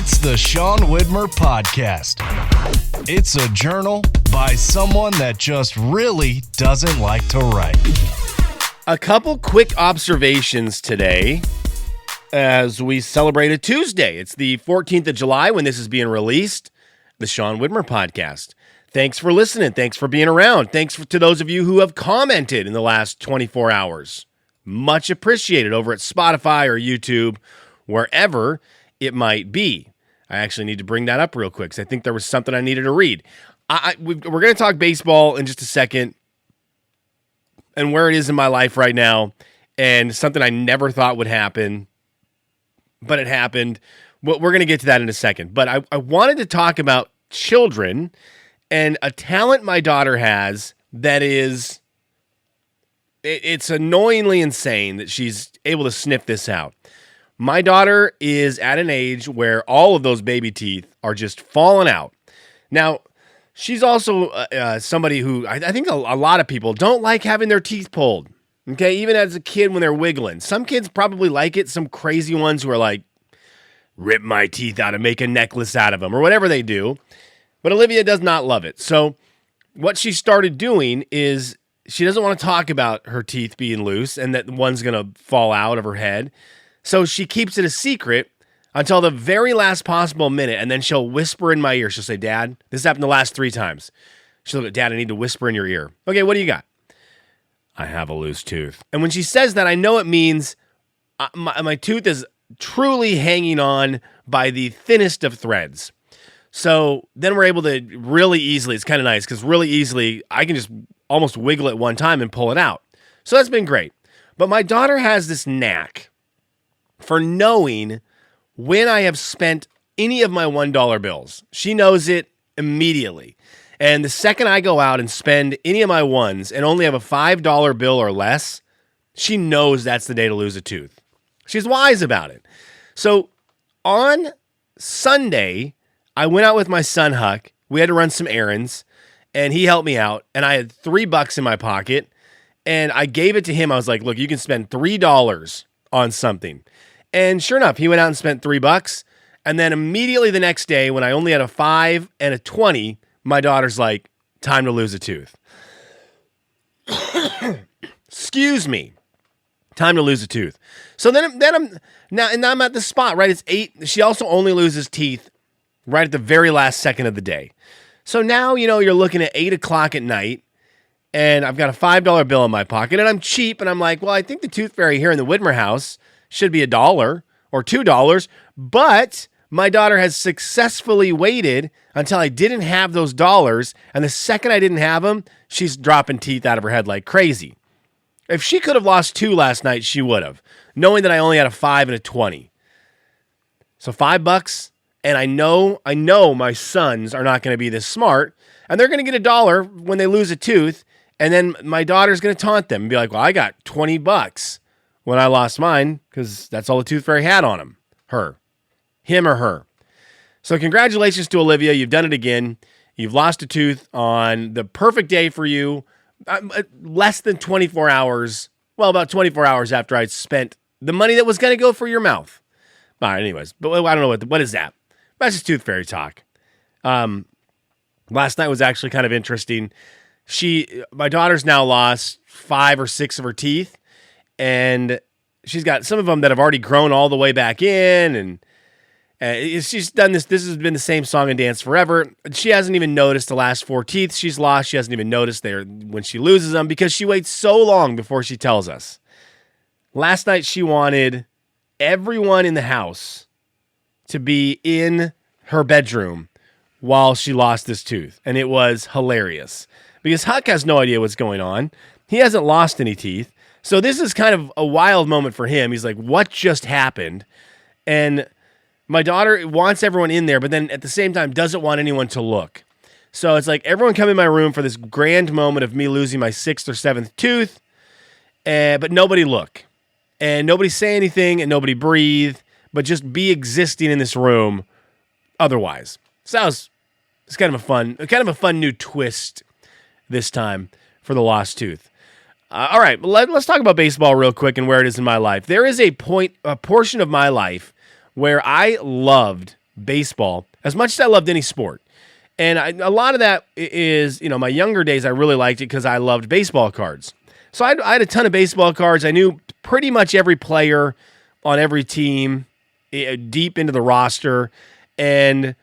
It's the Sean Widmer Podcast. It's a journal by someone that just really doesn't like to write. A couple quick observations today as we celebrate a Tuesday. It's the 14th of July when this is being released, the Sean Widmer Podcast. Thanks for listening. Thanks for being around. Thanks to those of you who have commented in the last 24 hours. Much appreciated over at Spotify or YouTube, wherever it might be. I actually need to bring that up real quick because I think there was something I needed to read. We're going to talk baseball in just a second and where it is in my life right now and something I never thought would happen, but it happened. We're going to get to that in a second. But I wanted to talk about children and a talent my daughter has that is, it's annoyingly insane that she's able to sniff this out. My daughter is at an age where all of those baby teeth are just falling out. Now, she's also somebody who I think a lot of people don't like having their teeth pulled. Okay, even as a kid when they're wiggling. Some kids probably like it. Some crazy ones who are like, rip my teeth out and make a necklace out of them or whatever they do. But Olivia does not love it. So what she started doing is she doesn't want to talk about her teeth being loose and that one's going to fall out of her head. So she keeps it a secret until the very last possible minute, and then she'll whisper in my ear. She'll say, Dad, this happened the last 3 times. She'll go, Dad, I need to whisper in your ear. Okay, what do you got? I have a loose tooth. And when she says that, I know it means my tooth is truly hanging on by the thinnest of threads. So then we're able to really easily, it's kind of nice, because really easily, I can just almost wiggle it one time and pull it out. So that's been great. But my daughter has this knack for knowing when I have spent any of my $1 bills. She knows it immediately. And the second I go out and spend any of my ones and only have a $5 bill or less, she knows that's the day to lose a tooth. She's wise about it. So on Sunday, I went out with my son, Huck. We had to run some errands, and he helped me out. And I had $3 in my pocket, and I gave it to him. I was like, look, you can spend $3 on something. And sure enough, he went out and spent $3. And then immediately the next day, when I only had a 5 and a 20, my daughter's like, time to lose a tooth. Excuse me. Time to lose a tooth. So then I'm at the spot, right? It's 8. She also only loses teeth right at the very last second of the day. So now, you're looking at 8 o'clock at night, and I've got a $5 bill in my pocket, and I'm cheap, and I'm like, well, I think the tooth fairy here in the Widmer house should be $1 or $2, but my daughter has successfully waited until I didn't have those dollars, and the second I didn't have them, she's dropping teeth out of her head like crazy. If she could have lost 2 last night, she would have, knowing that I only had a 5 and a 20. So $5, and I know my sons are not going to be this smart, and they're going to get $1 when they lose a tooth, and then my daughter's going to taunt them and be like, well, I got $20 when I lost mine, because that's all the tooth fairy had on him. Him or her. So congratulations to Olivia. You've done it again. You've lost a tooth on the perfect day for you. Less than 24 hours. Well, about 24 hours after I'd spent the money that was going to go for your mouth. All right, anyways. But I don't know what is that? That's just tooth fairy talk. Last night was actually kind of interesting. My daughter's now lost 5 or 6 of her teeth. And she's got some of them that have already grown all the way back in. And she's done this. This has been the same song and dance forever. She hasn't even noticed the last 4 teeth she's lost. She hasn't even noticed when she loses them because she waits so long before she tells us. Last night, she wanted everyone in the house to be in her bedroom while she lost this tooth. And it was hilarious because Huck has no idea what's going on. He hasn't lost any teeth. So this is kind of a wild moment for him. He's like, what just happened? And my daughter wants everyone in there, but then at the same time doesn't want anyone to look. So it's like, everyone come in my room for this grand moment of me losing my 6th or 7th tooth, but nobody look. And nobody say anything, and nobody breathe, but just be existing in this room otherwise. So it's kind of a fun new twist this time for the lost tooth. All right, let's talk about baseball real quick and where it is in my life. There is a portion of my life where I loved baseball as much as I loved any sport. And a lot of that is, my younger days, I really liked it because I loved baseball cards. So I had a ton of baseball cards. I knew pretty much every player on every team deep into the roster. And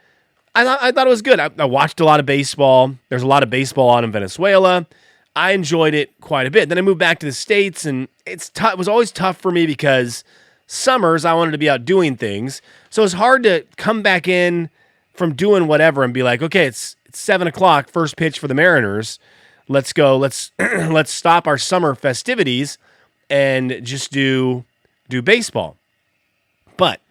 I thought it was good. I watched a lot of baseball. There's a lot of baseball on in Venezuela. I enjoyed it quite a bit. Then I moved back to the States, and it was always tough for me because summers I wanted to be out doing things. So it's hard to come back in from doing whatever and be like, okay, it's 7 o'clock, first pitch for the Mariners. Let's go. Let's stop our summer festivities and just do baseball. But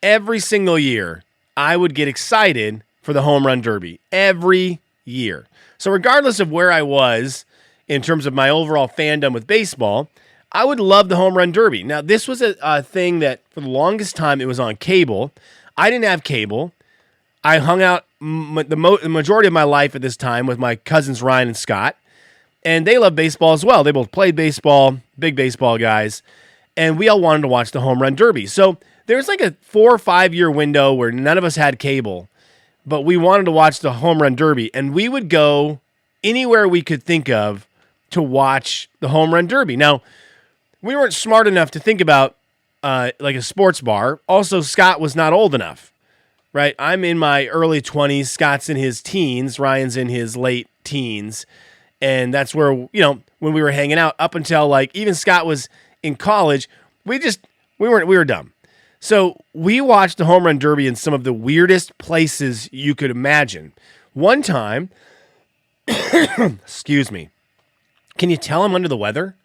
every single year, I would get excited for the home run derby every year. So regardless of where I was in terms of my overall fandom with baseball, I would love the home run derby. Now, this was a thing that for the longest time it was on cable. I didn't have cable. I hung out the majority of my life at this time with my cousins Ryan and Scott, and they love baseball as well. They both played baseball, big baseball guys, and we all wanted to watch the home run derby. So there's like a 4 or 5 year window where none of us had cable, but we wanted to watch the home run derby, and we would go anywhere we could think of to watch the home run derby. Now, we weren't smart enough to think about like a sports bar. Also, Scott was not old enough, right? I'm in my early 20s. Scott's in his teens. Ryan's in his late teens. And that's where, when we were hanging out up until like even Scott was in college, we were dumb. So we watched the home run derby in some of the weirdest places you could imagine. One time, excuse me, can you tell I'm under the weather?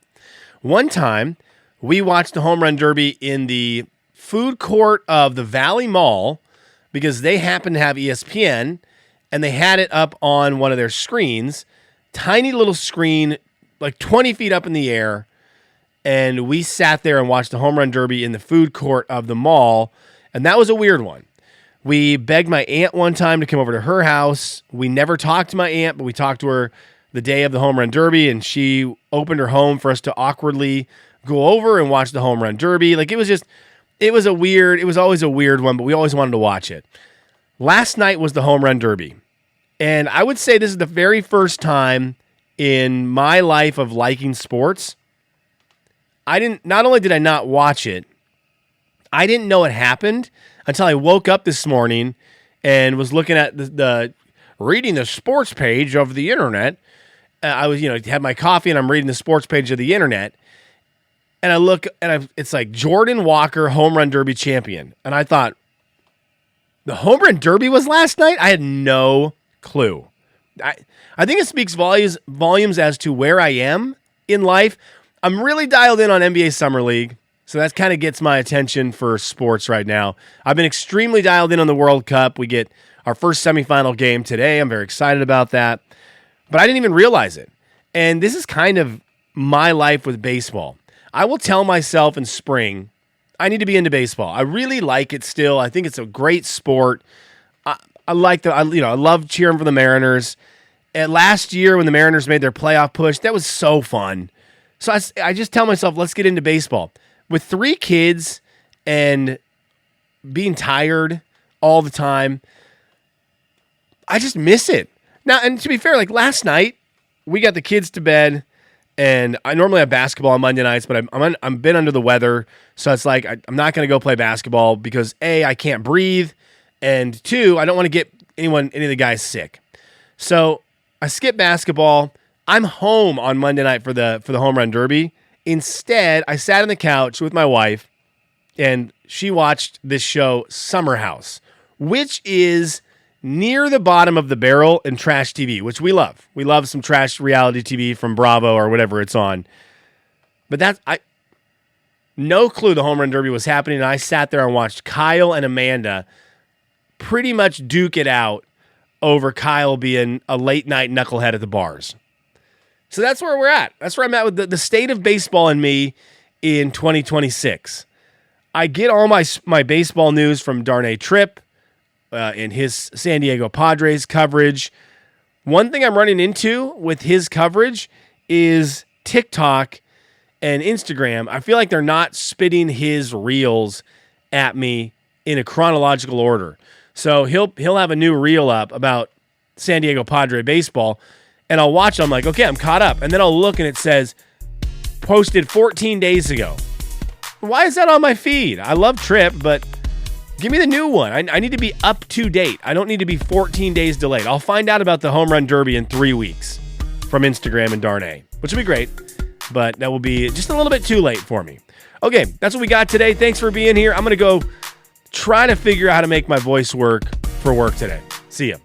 One time, we watched the home run derby in the food court of the Valley Mall because they happened to have ESPN, and they had it up on one of their screens, tiny little screen, like 20 feet up in the air. And we sat there and watched the home run derby in the food court of the mall. And that was a weird one. We begged my aunt one time to come over to her house. We never talked to my aunt, but we talked to her the day of the home run derby. And she opened her home for us to awkwardly go over and watch the home run derby. Like it was always a weird one, but we always wanted to watch it. Last night was the home run derby. And I would say this is the very first time in my life of liking sports. Not only did I not watch it, I didn't know it happened until I woke up this morning and was looking at reading the sports page of the internet. I was, had my coffee and I'm reading the sports page of the internet. And I look and it's like Jordan Walker, home run derby champion. And I thought, the home run derby was last night? I had no clue. I think it speaks volumes as to where I am in life. I'm really dialed in on NBA Summer League, so that kind of gets my attention for sports right now. I've been extremely dialed in on the World Cup. We get our first semifinal game today. I'm very excited about that, but I didn't even realize it. And this is kind of my life with baseball. I will tell myself in spring, I need to be into baseball. I really like it still. I think it's a great sport. I love cheering for the Mariners. And last year when the Mariners made their playoff push, that was so fun. So I just tell myself, let's get into baseball. With 3 kids and being tired all the time, I just miss it. Now, and to be fair, like last night, we got the kids to bed, and I normally have basketball on Monday nights, but I'm a bit under the weather, so it's like I'm not going to go play basketball because A, I can't breathe, and 2, I don't want to get any of the guys sick. So I skip basketball. I'm home on Monday night for the home run derby. Instead, I sat on the couch with my wife, and she watched this show, Summer House, which is near the bottom of the barrel in trash TV, which we love. We love some trash reality TV from Bravo or whatever it's on. But no clue the home run derby was happening, and I sat there and watched Kyle and Amanda pretty much duke it out over Kyle being a late night knucklehead at the bars. So that's where we're at. That's where I'm at with the state of baseball and me in 2026. I get all my baseball news from Darnay Tripp in his San Diego Padres coverage. One thing I'm running into with his coverage is TikTok and Instagram. I feel like they're not spitting his reels at me in a chronological order. So he'll have a new reel up about San Diego Padre baseball, and I'll watch it. I'm like, okay, I'm caught up. And then I'll look and it says, posted 14 days ago. Why is that on my feed? I love Trip, but give me the new one. I need to be up to date. I don't need to be 14 days delayed. I'll find out about the Home Run Derby in 3 weeks from Instagram and Darnay, which will be great, but that will be just a little bit too late for me. Okay, that's what we got today. Thanks for being here. I'm going to go try to figure out how to make my voice work for work today. See ya.